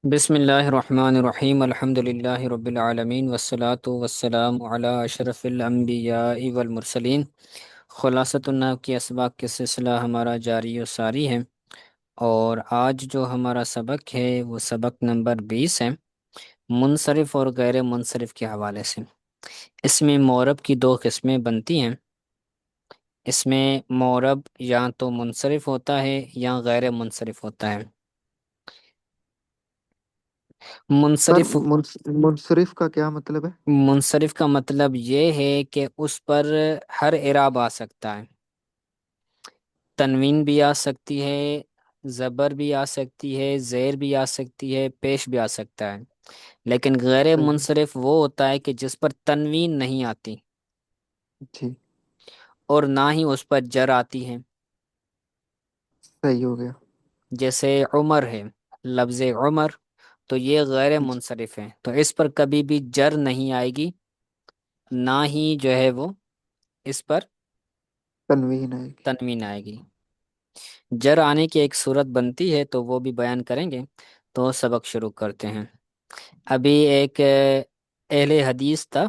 بسم اللہ الرحمن الرحیم الحمد للہ رب العالمین والصلاة والسلام علی اشرف الانبیاء والمرسلین۔ خلاصۃ النحو کی اسباق کے سلسلہ ہمارا جاری و ساری ہے، اور آج جو ہمارا سبق ہے وہ سبق نمبر 20 ہے، منصرف اور غیر منصرف کے حوالے سے۔ اس میں مورب کی دو قسمیں بنتی ہیں۔ اس میں مورب یا تو منصرف ہوتا ہے یا غیر منصرف ہوتا ہے۔ سر منصرف منصرف کا کیا مطلب ہے؟ منصرف کا مطلب یہ ہے کہ اس پر ہر اعراب آ سکتا ہے، تنوین بھی آ سکتی ہے، زبر بھی آ سکتی ہے، زیر بھی آ سکتی ہے، پیش بھی آ سکتا ہے۔ لیکن غیر صحیح منصرف وہ ہوتا ہے کہ جس پر تنوین نہیں آتی جی، اور نہ ہی اس پر جر آتی ہے۔ صحیح ہو گیا جیسے عمر ہے، لفظ عمر، تو یہ غیر جی۔ منصرف ہے، تو اس پر کبھی بھی جر نہیں آئے گی، نہ ہی جو ہے وہ اس پر تنوین آئے گی۔ تنوین آئے گی۔ جر آنے کی ایک صورت بنتی ہے تو وہ بھی بیان کریں گے، تو سبق شروع کرتے ہیں۔ ابھی ایک اہل حدیث تھا،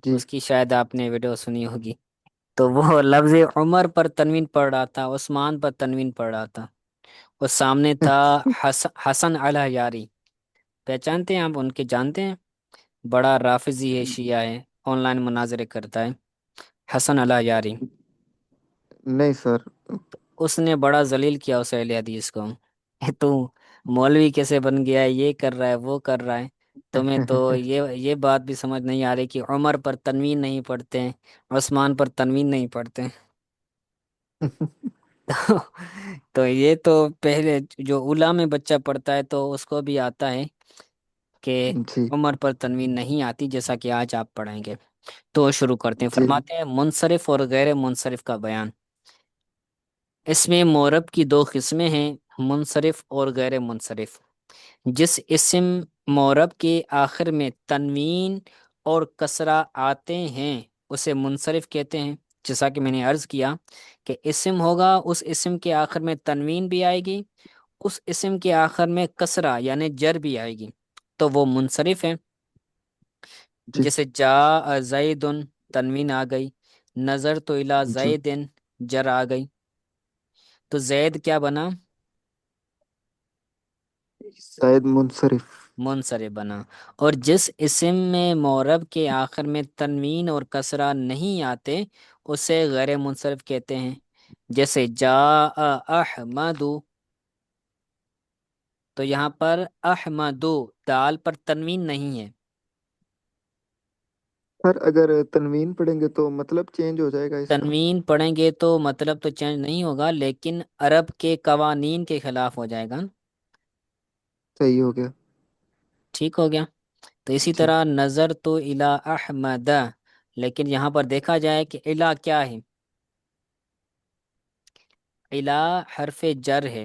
جی اس کی شاید آپ نے ویڈیو سنی ہوگی، تو وہ لفظ عمر پر تنوین پڑھ رہا تھا، عثمان پر تنوین پڑھ رہا تھا، اور سامنے تھا حسن الحیاری۔ پہچانتے ہیں آپ ان کے؟ جانتے ہیں؟ بڑا رافضی ہے، شیعہ ہے، آن لائن مناظرے کرتا ہے، حسن الحیاری۔ نہیں سر۔ اس نے بڑا ذلیل کیا اس اہل حدیث کو، کہ تو مولوی کیسے بن گیا ہے، یہ کر رہا ہے، وہ کر رہا ہے، تمہیں تو یہ بات بھی سمجھ نہیں آ رہی کہ عمر پر تنوین نہیں پڑھتے ہیں، عثمان پر تنوین نہیں پڑھتے ہیں۔ تو یہ تو پہلے جو اولیٰ میں بچہ پڑھتا ہے تو اس کو بھی آتا ہے کہ جی عمر پر تنوین نہیں آتی، جیسا کہ آج آپ پڑھیں گے۔ تو شروع کرتے ہیں، جی فرماتے ہیں منصرف اور غیر منصرف کا بیان۔ اس میں مورب کی دو قسمیں ہیں، منصرف اور غیر منصرف۔ جس اسم مورب کے آخر میں تنوین اور کسرہ آتے ہیں اسے منصرف کہتے ہیں۔ جیسا کہ میں نے عرض کیا کہ اسم ہوگا، اس اسم کے آخر میں تنوین بھی آئے گی، اس اسم کے آخر میں کسرہ یعنی جر بھی آئے گی، تو وہ منصرف ہے۔ جی جیسے جاء زیدن، تنوین آ گئی، نظر تو الی جی۔ زیدن، جر آ گئی، تو زید کیا بنا؟ شاید منصرف۔ منصرف بنا۔ اور جس اسم میں مورب کے آخر میں تنوین اور کسرہ نہیں آتے اسے غیر منصرف کہتے ہیں۔ جیسے جاء احمد، تو یہاں پر احمد دال پر تنوین نہیں ہے۔ سر اگر تنوین پڑھیں گے تو مطلب چینج ہو جائے گا اس کا؟ تنوین پڑھیں گے تو مطلب تو چینج نہیں ہوگا، لیکن عرب کے قوانین کے خلاف ہو جائے گا۔ صحیح ہو گیا۔ ٹھیک ہو گیا؟ تو اسی جی، طرح نظر تو الی احمد، لیکن یہاں پر دیکھا جائے کہ الی کیا ہے؟ الی حرف جر ہے،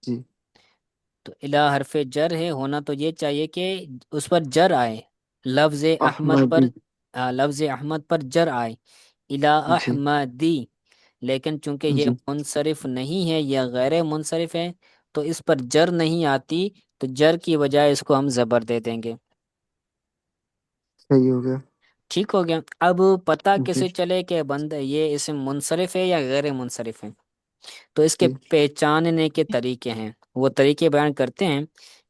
جی۔ تو الی حرف جر ہے، ہونا تو یہ چاہیے کہ اس پر جر آئے، لفظ احمد پر، احمدی۔ لفظ احمد پر جر آئے، الی جی احمدی۔ لیکن چونکہ یہ جی، منصرف نہیں ہے، یا غیر منصرف ہے، تو اس پر جر نہیں آتی، تو جر کی بجائے اس کو ہم زبر دے دیں گے۔ صحیح ہو گیا۔ ٹھیک ہو گیا؟ اب پتہ جی کیسے چلے کہ بند یہ اسم منصرف ہے یا غیر منصرف ہے؟ تو اس کے جی پہچاننے کے طریقے ہیں، وہ طریقے بیان کرتے ہیں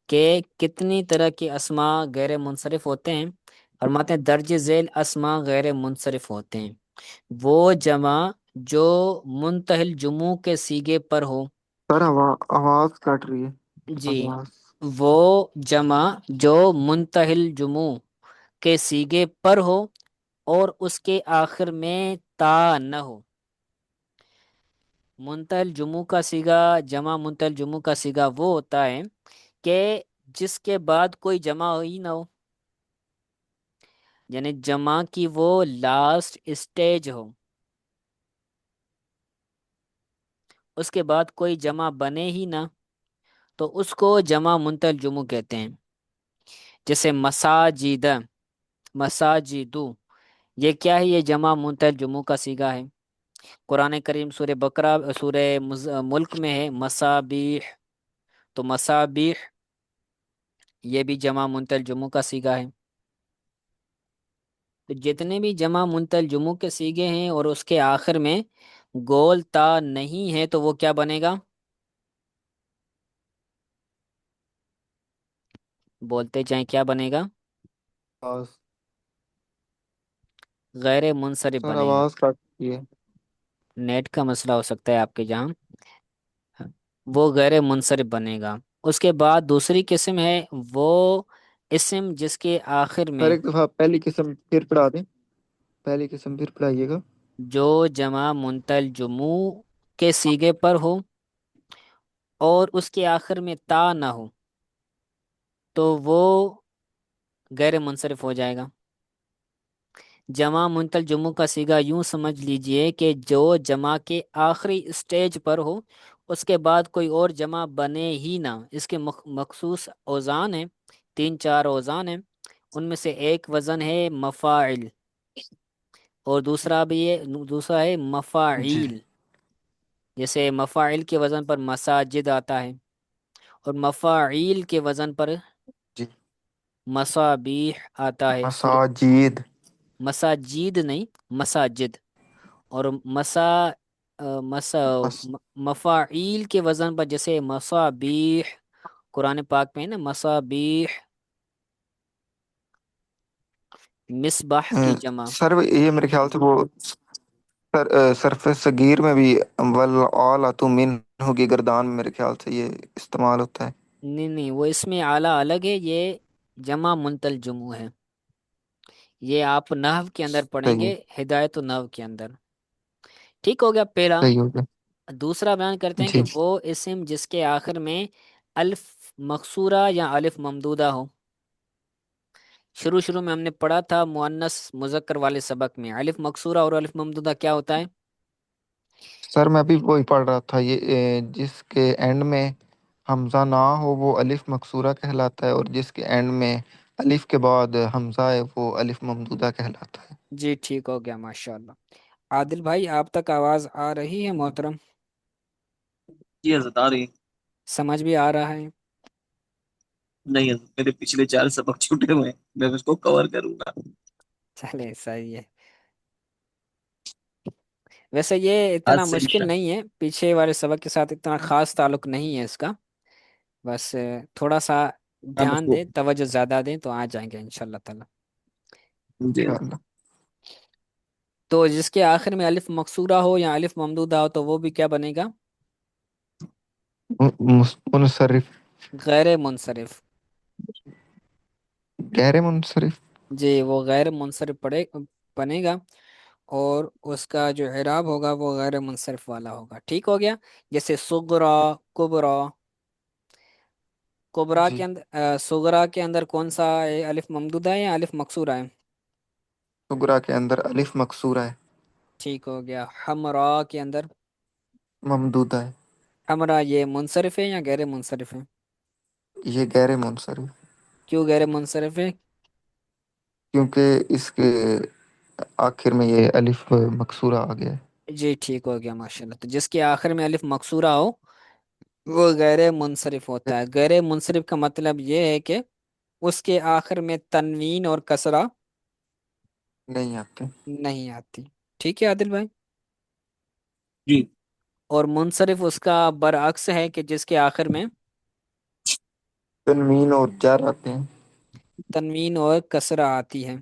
کہ کتنی طرح کے اسماء غیر منصرف ہوتے ہیں۔ فرماتے ہیں درج ذیل اسماء غیر منصرف ہوتے ہیں وہ جمع جو منتہل جموع کے سیغے پر ہو۔ سر آواز کٹ رہی ہے۔ جی، آواز۔ وہ جمع جو منتہل جموع کے سیغے پر ہو اور اس کے آخر میں تا نہ ہو۔ منتہل جموع کا صیغہ، جمع منتہل جموع کا صیغہ وہ ہوتا ہے کہ جس کے بعد کوئی جمع ہی نہ ہو، یعنی جمع کی وہ لاسٹ اسٹیج ہو، اس کے بعد کوئی جمع بنے ہی نہ، تو اس کو جمع منتہل جموع کہتے ہیں۔ جیسے مساجد، مساجدو، یہ کیا ہے؟ یہ جمع منتہل جموع کا صیغہ ہے۔ قرآن کریم سورہ بقرہ، سورہ ملک میں ہے مسابیح، تو مسابیح یہ بھی جمع منتل جمع کا سیگا ہے۔ تو جتنے بھی جمع منتل جمع کے سیگے ہیں اور اس کے آخر میں گول تا نہیں ہے تو وہ کیا بنے گا؟ بولتے جائیں کیا بنے گا؟ آواز غیر منصرف سر بنے گا۔ آواز کاٹتی ہے۔ نیٹ کا مسئلہ ہو سکتا ہے آپ کے جہاں، وہ غیر منصرف بنے گا۔ اس کے بعد دوسری قسم ہے وہ اسم جس کے آخر سر میں ایک دفعہ پہلی قسم پھر پڑھا دیں، پہلی قسم پھر پڑھائیے گا۔ جو جمع منتل جموع کے سیگے پر ہو اور اس کے آخر میں تا نہ ہو تو وہ غیر منصرف ہو جائے گا۔ جمع منتل جمع کا سیگا یوں سمجھ لیجئے کہ جو جمع کے آخری اسٹیج پر ہو، اس کے بعد کوئی اور جمع بنے ہی نہ۔ اس کے مخصوص اوزان ہیں، تین چار اوزان ہیں۔ ان میں سے ایک وزن ہے مفاعل، اور دوسرا ہے جی مفاعیل۔ جیسے مفاعل کے وزن پر مساجد آتا ہے، اور مفاعیل کے وزن پر جی، مصابیح آتا ہے۔ مساجد، مساجید نہیں، مساجد۔ اور مسا مسا مس مفاعیل کے وزن پر جیسے مصابیح، قرآن پاک میں ہے نا مصابیح، مصباح کی جمع۔ سر یہ میرے خیال سے وہ صرف صغیر میں بھی والآلۃ منہ کی گردان میں میرے خیال سے یہ استعمال ہوتا ہے۔ نہیں نہیں، وہ اس میں اعلیٰ الگ ہے، یہ جمع منتل جمع ہے۔ یہ آپ نحو کے اندر پڑھیں صحیح ہے، گے، ہدایت و نحو کے اندر۔ ٹھیک ہو گیا پہلا۔ صحیح ہو گیا۔ دوسرا بیان کرتے ہیں کہ جی وہ اسم جس کے آخر میں الف مقصورہ یا الف ممدودہ ہو۔ شروع میں ہم نے پڑھا تھا مؤنث مذکر والے سبق میں، الف مقصورہ اور الف ممدودہ کیا ہوتا ہے؟ سر میں بھی وہی پڑھ رہا تھا، یہ جس کے اینڈ میں حمزہ نہ ہو وہ الف مقصورہ کہلاتا ہے، اور جس کے اینڈ میں الف کے بعد حمزہ ہے وہ الف ممدودہ کہلاتا ہے۔ جی ٹھیک ہو گیا، ماشاء اللہ۔ عادل بھائی آپ تک آواز آ رہی ہے محترم؟ جی حضرت آ رہی ہے۔ سمجھ بھی آ رہا ہے؟ نہیں حضرت، میرے پچھلے 4 سبق چھوٹے ہوئے ہیں، میں اس کو کور کروں گا۔ چلے صحیح ہے۔ ویسے یہ آج اتنا سے مشکل نہیں ہے، پیچھے والے سبق کے ساتھ اتنا خاص تعلق نہیں ہے اس کا، بس تھوڑا سا ہم اس دھیان کو دیں، توجہ زیادہ دیں تو آ جائیں گے انشاءاللہ تعالی۔ جی انشاءاللہ۔ تو جس کے آخر میں الف مقصورہ ہو یا الف ممدودہ ہو تو وہ بھی کیا بنے گا؟ منصرف، غیر منصرف۔ غیر منصرف۔ جی وہ غیر منصرف بنے گا، اور اس کا جو اعراب ہوگا وہ غیر منصرف والا ہوگا۔ ٹھیک ہو گیا؟ جیسے صغرا، کبرا۔ کبرا جی، کے اندر صغرا کے اندر کون سا ہے؟ الف ممدودہ ہے یا الف مقصورہ ہے؟ صغرا کے اندر الف مقصورہ ہے، ٹھیک ہو گیا۔ حمرا کے اندر؟ ممدودہ ہے، حمرا یہ منصرف ہے یا غیر منصرف ہے؟ یہ غیر منصرف کیوں غیر منصرف ہے؟ کیونکہ اس کے آخر میں یہ الف مقصورہ آ گیا ہے۔ جی ٹھیک ہو گیا، ماشاء اللہ۔ تو جس کے آخر میں الف مقصورہ ہو وہ غیر منصرف ہوتا ہے۔ غیر منصرف کا مطلب یہ ہے کہ اس کے آخر میں تنوین اور کسرہ نہیں آتے۔ نہیں آتی۔ ٹھیک ہے عادل بھائی؟ جی اور منصرف اس کا برعکس ہے کہ جس کے آخر میں تنوین اور جر آتے ہیں۔ تنوین اور کسرہ آتی ہے۔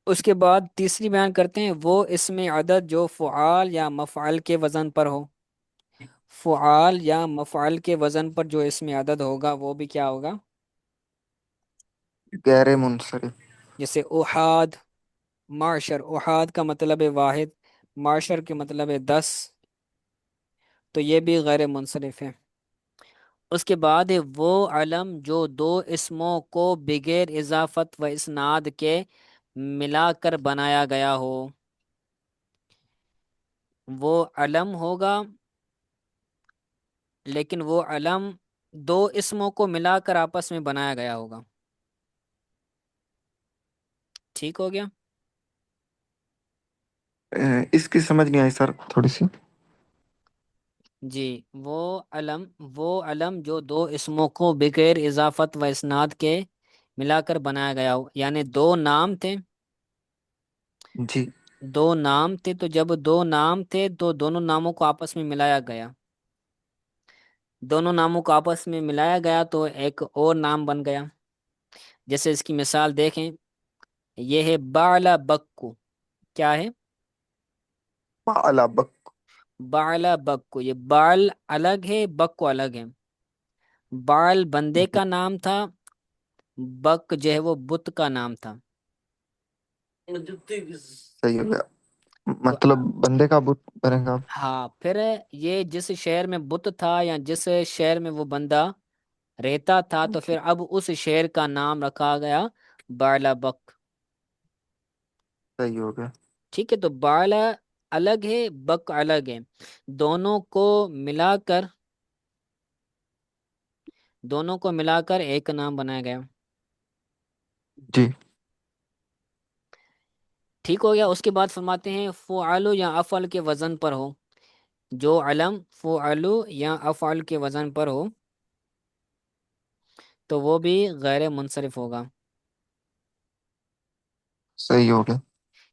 اس کے بعد تیسری بیان کرتے ہیں وہ اسم عدد جو فعال یا مفعل کے وزن پر ہو۔ فعال یا مفعل کے وزن پر جو اسم عدد ہوگا وہ بھی کیا ہوگا؟ غیر منصرف۔ جیسے احاد، معشر۔ احاد کا مطلب ہے واحد، معشر کے مطلب ہے 10، تو یہ بھی غیر منصرف ہے۔ اس کے بعد ہے وہ علم جو دو اسموں کو بغیر اضافت و اسناد کے ملا کر بنایا گیا ہو۔ وہ علم ہوگا، لیکن وہ علم دو اسموں کو ملا کر آپس میں بنایا گیا ہوگا۔ ٹھیک ہو گیا؟ اس کی سمجھ نہیں آئی سر تھوڑی سی۔ جی، وہ علم وہ علم جو دو اسموں کو بغیر اضافت و اسناد کے ملا کر بنایا گیا ہو، یعنی دو نام تھے، جی دو نام تھے، تو جب دو نام تھے تو دونوں ناموں کو آپس میں ملایا گیا، دونوں ناموں کو آپس میں ملایا گیا تو ایک اور نام بن گیا۔ جیسے اس کی مثال دیکھیں، یہ ہے بعلا بکو، کیا ہے؟ فعل بک بعلا بکو، یہ بعل الگ ہے، بکو الگ ہے۔ بعل بندے کا نام تھا، بک جو ہے وہ بت کا نام تھا۔ صحیح ہو گیا، تو مطلب بندے کا بت بنے گا۔ ہاں، پھر یہ جس شہر میں بت تھا یا جس شہر میں وہ بندہ رہتا تھا، تو پھر اب اس شہر کا نام رکھا گیا بعلا بک۔ صحیح ہو گیا۔ ٹھیک ہے، تو بعلا الگ ہے، بک الگ ہے، دونوں کو ملا کر دونوں کو ملا کر ایک نام بنایا گیا۔ جی ٹھیک ہو گیا۔ اس کے بعد فرماتے ہیں فعلو یا افعل کے وزن پر ہو، جو علم فعلو یا افعل کے وزن پر ہو تو وہ بھی غیر منصرف ہوگا۔ صحیح ہو گیا۔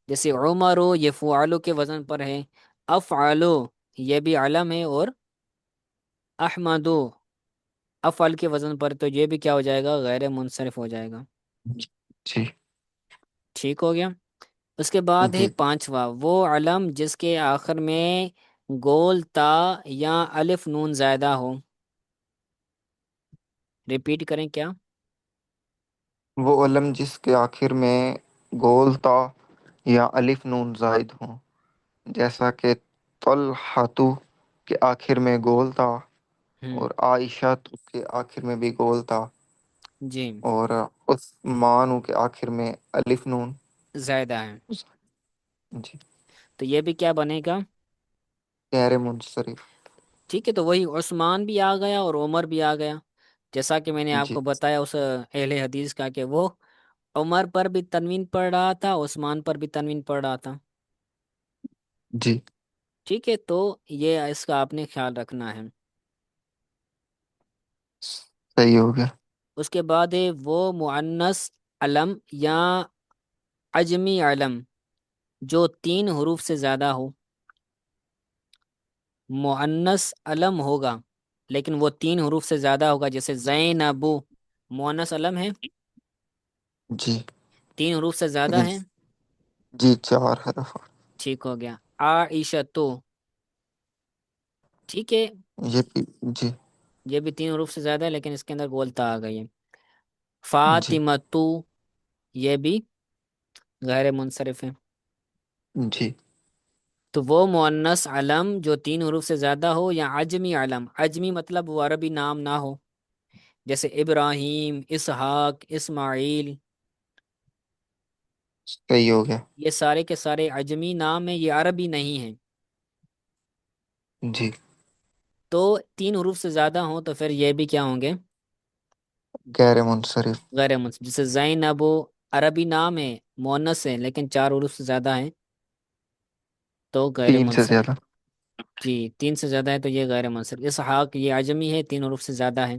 جیسے عمرو، یہ فعلو کے وزن پر ہے، افعلو یہ بھی علم ہے، اور احمدو افعل کے وزن پر، تو یہ بھی کیا ہو جائے گا؟ غیر منصرف ہو جائے گا۔ جی ٹھیک ہو گیا۔ اس کے بعد ہے جی پانچواں، وہ علم جس کے آخر میں گول تا یا الف نون زائدہ ہو۔ ریپیٹ کریں کیا؟ وہ علم جس کے آخر میں گول تا یا الف نون زائد ہوں، جیسا کہ طلحتو کے آخر میں گول تا، ہوں، اور عائشہ کے آخر میں بھی گول تا، جی، اور عثمان کے آخر میں الف نون۔ زائدہ ہے، جی تو یہ بھی کیا بنے گا؟ غیر منصرف۔ ٹھیک ہے، تو وہی عثمان بھی آ گیا اور عمر بھی آ گیا، جیسا کہ میں نے آپ جی کو بتایا اس اہل حدیث کا کہ وہ عمر پر بھی تنوین پڑھ رہا تھا، عثمان پر بھی تنوین پڑھ رہا تھا۔ جی ٹھیک ہے، تو یہ اس کا آپ نے خیال رکھنا ہے۔ صحیح ہو گیا۔ اس کے بعد ہے وہ مؤنث علم یا عجمی علم جو تین حروف سے زیادہ ہو۔ مؤنث علم ہوگا لیکن وہ تین حروف سے زیادہ ہوگا، جیسے زینبو مؤنث علم ہے، جی تین حروف سے زیادہ ہیں۔ جی چار حرف۔ ٹھیک ہو گیا۔ عائشتو، ٹھیک ہے، یہ بھی جی یہ بھی تین حروف سے زیادہ ہے لیکن اس کے اندر بولتا آ گئی ہے۔ جی فاطمتو یہ بھی غیر منصرف ہے۔ جی تو وہ مؤنث علم جو تین حروف سے زیادہ ہو، یا عجمی علم، عجمی مطلب وہ عربی نام نہ ہو، جیسے ابراہیم، اسحاق، اسماعیل، صحیح ہو گیا۔ یہ سارے کے سارے عجمی نام ہیں، یہ عربی نہیں ہیں۔ جی تو تین حروف سے زیادہ ہوں تو پھر یہ بھی کیا ہوں گے؟ غیر منصرف۔ غیر منصرف۔ جیسے زینب عربی نام ہے، مؤنث ہے، لیکن چار حروف سے زیادہ ہیں تو غیر تین سے منصرف۔ زیادہ۔ جی، تین سے زیادہ ہے تو یہ غیر منصرف۔ اسحاق یہ عجمی ہے، تین حروف سے زیادہ ہے۔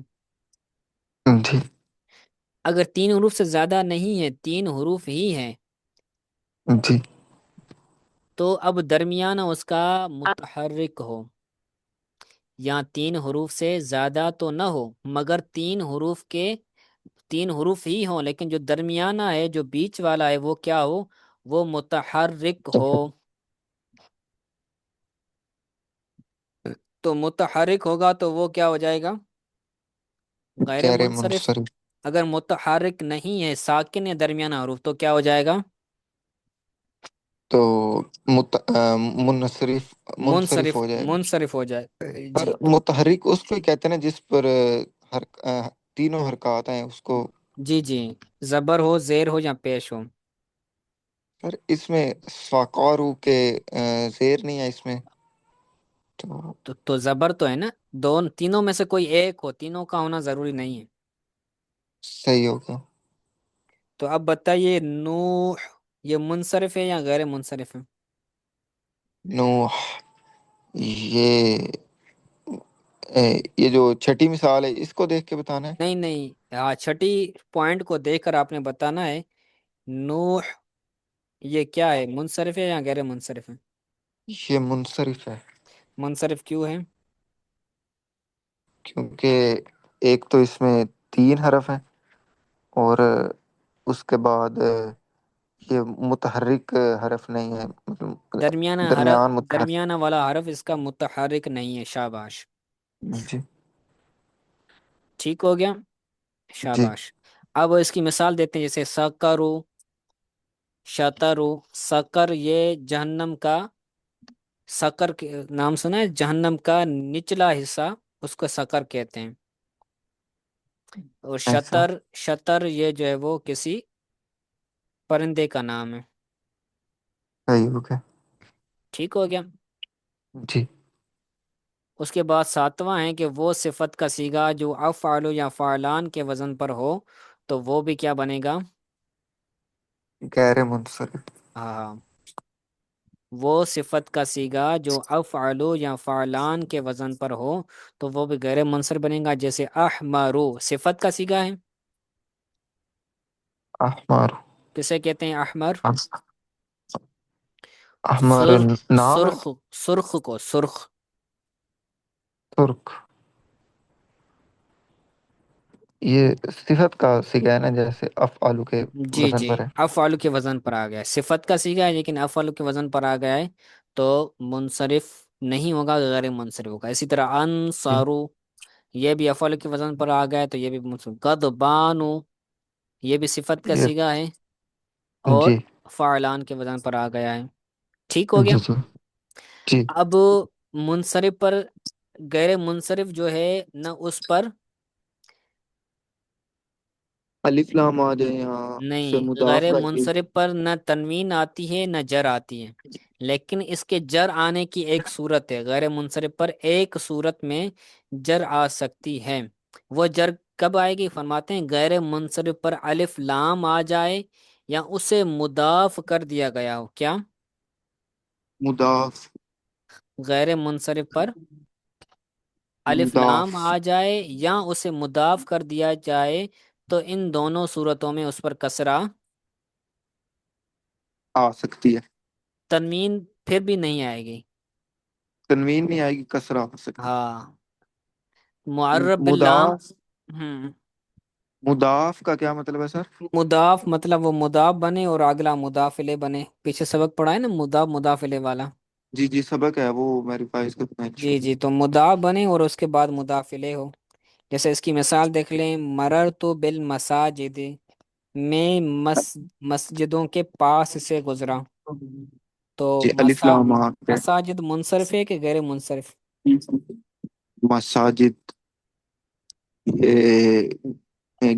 جی اگر تین حروف سے زیادہ نہیں ہے، تین حروف ہی ہیں، جی تو اب درمیانہ اس کا متحرک ہو، یا تین حروف سے زیادہ تو نہ ہو مگر تین حروف ہی ہوں، لیکن جو درمیانہ ہے، جو بیچ والا ہے، وہ کیا ہو؟ وہ متحرک ہو۔ تو متحرک ہوگا تو وہ کیا ہو جائے گا؟ غیر غیر منصرف۔ منصرف اگر متحرک نہیں ہے، ساکن یا درمیانہ حروف، تو کیا ہو جائے گا؟ تو منصرف منصرف منصرف، ہو جائے گا۔ منصرف ہو جائے۔ پر جی متحرک اس کو ہی کہتے ہیں نا جس پر ہر تینوں حرکات ہیں اس کو۔ جی جی، زبر ہو، زیر ہو یا پیش ہو۔ سر اس میں ساکارو کے زیر نہیں ہے اس میں تو۔ تو زبر تو ہے نا، تینوں میں سے کوئی ایک ہو، تینوں کا ہونا ضروری نہیں ہے۔ صحیح ہو گیا۔ تو اب بتائیے، نوح یہ منصرف ہے یا غیر منصرف ہے؟ نوح یہ یہ جو چھٹی مثال ہے اس کو دیکھ کے بتانا ہے؟ نہیں نہیں، ہاں چھٹی پوائنٹ کو دیکھ کر آپ نے بتانا ہے نوح یہ کیا ہے، منصرف ہے یا غیر منصرف ہے؟ یہ منصرف ہے، منصرف کیوں ہے؟ کیونکہ ایک تو اس میں 3 حرف ہیں، اور اس کے بعد یہ متحرک حرف نہیں ہے، مطلب درمیانہ حرف، درمیان متحرک۔ درمیانہ والا حرف اس کا متحرک نہیں ہے، شاباش، جی ٹھیک ہو گیا، جی شاباش۔ اب اس کی مثال دیتے ہیں، جیسے سکرو، شترو، سکر یہ جہنم کا، سکر کے نام سنا ہے، جہنم کا نچلا حصہ اس کو سکر کہتے ہیں، اور ایسا شتر، شتر یہ جو ہے وہ کسی پرندے کا نام ہے، صحیح ہو گیا۔ ٹھیک ہو گیا۔ جی اس کے بعد ساتواں ہے کہ وہ صفت کا صیغہ جو افعل یا فعلان کے وزن پر ہو تو وہ بھی کیا بنے گا؟ غیر منصرف۔ ہاں ہاں، وہ صفت کا صیغہ جو افعل یا فعلان کے وزن پر ہو تو وہ بھی غیر منصرف بنے گا، جیسے احمرو صفت کا صیغہ ہے، احمر، کسے کہتے ہیں احمر؟ احمر سرخ، نام ہے، سرخ، سرخ کو سرخ، ترک۔ یہ صفت کا صیغہ ہے نا، جیسے افعالو کے جی وزن جی، پر ہے۔ افعل کے وزن پر آ گیا ہے، صفت کا صیغہ ہے لیکن افعل کے وزن پر آ گیا ہے تو منصرف نہیں ہوگا، غیر منصرف ہوگا۔ اسی طرح جی انصارو یہ بھی افعل کے وزن پر آ گیا ہے تو یہ بھی منصرف۔ غضبانو یہ بھی صفت کا یہ صیغہ ہے اور جی فعلان کے وزن پر آ گیا ہے، ٹھیک ہو گیا۔ جی جی جی، اب منصرف پر غیر منصرف جو ہے نہ اس پر، الف لام آ جائے یہاں سے نہیں مضاف غیر کر کے۔ منصرف پر نہ تنوین آتی ہے نہ جر آتی ہے، لیکن اس کے جر آنے کی ایک صورت ہے، غیر منصرف پر ایک صورت میں جر آ سکتی ہے، وہ جر کب آئے گی؟ فرماتے ہیں غیر منصرف پر الف لام آ جائے یا اسے مضاف کر دیا گیا ہو، کیا؟ مضاف، غیر منصرف پر الف لام مضاف آ جائے یا اسے مضاف کر دیا جائے تو ان دونوں صورتوں میں اس پر کسرہ، آ سکتی ہے، تنوین پھر بھی نہیں آئے گی، تنوین نہیں آئے گی، کسرہ آ سکتی ہاں، ہے۔ معرب باللام، مضاف، ہم، مضاف کا کیا مطلب ہے سر؟ مضاف مطلب وہ مضاف بنے اور اگلا مضاف الیہ بنے، پیچھے سبق پڑھا ہے نا مضاف مضاف الیہ والا، جی جی سبق ہے وہ، میں ریوائز کرنا ہے جی انشاءاللہ۔ جی، تو مضاف بنے اور اس کے بعد مضاف الیہ ہو، جیسے اس کی مثال دیکھ لیں، مرر تو بالمساجد میں مسجدوں کے پاس سے گزرا، تو جی الف لام آ کے، مساجد منصرف ہے کہ غیر منصرف؟ مساجد یہ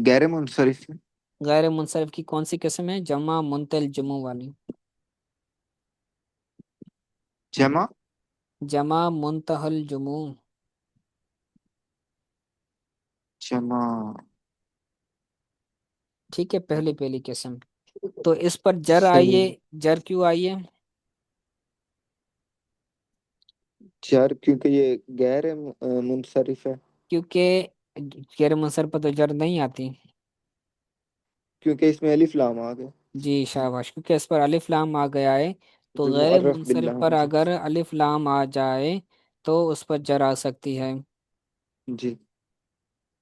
غیر منصرف ہے۔ غیر منصرف کی کون سی قسم ہے؟ جمع منتل جمع والی، جمع، جمع منتحل جموں، جمع، ٹھیک ہے، پہلی پہلی قسم، تو اس پر جر آئیے، صحیح۔ جر کیوں آئیے؟ چار کیونکہ یہ غیر منصرف ہے، کیونکہ غیر منصرف پر تو جر نہیں آتی، کیونکہ اس میں الف لام آ گیا۔ جی شاباش، کیونکہ اس پر الف لام آ گیا ہے تو جو غیر معرف منصرف پر باللام سے۔ اگر الف لام آ جائے تو اس پر جر آ سکتی ہے، جی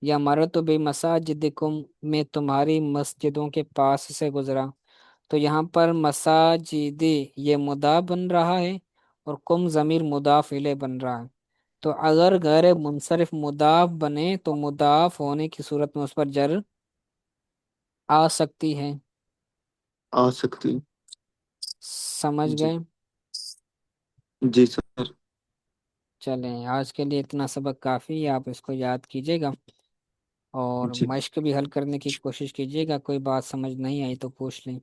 یا مررت بمساجدکم میں تمہاری مسجدوں کے پاس سے گزرا، تو یہاں پر مساجد یہ مضاف بن رہا ہے اور کم ضمیر مضاف الیہ بن رہا ہے، تو اگر غیر منصرف مضاف بنے تو مضاف ہونے کی صورت میں اس پر جر آ سکتی ہے، آ سکتی ہے۔ سمجھ جی گئے؟ جی سر۔ چلیں آج کے لیے اتنا سبق کافی ہے، آپ اس کو یاد کیجیے گا اور جی مشق بھی حل کرنے کی کوشش کیجیے گا، کوئی بات سمجھ نہیں آئی تو پوچھ لیں۔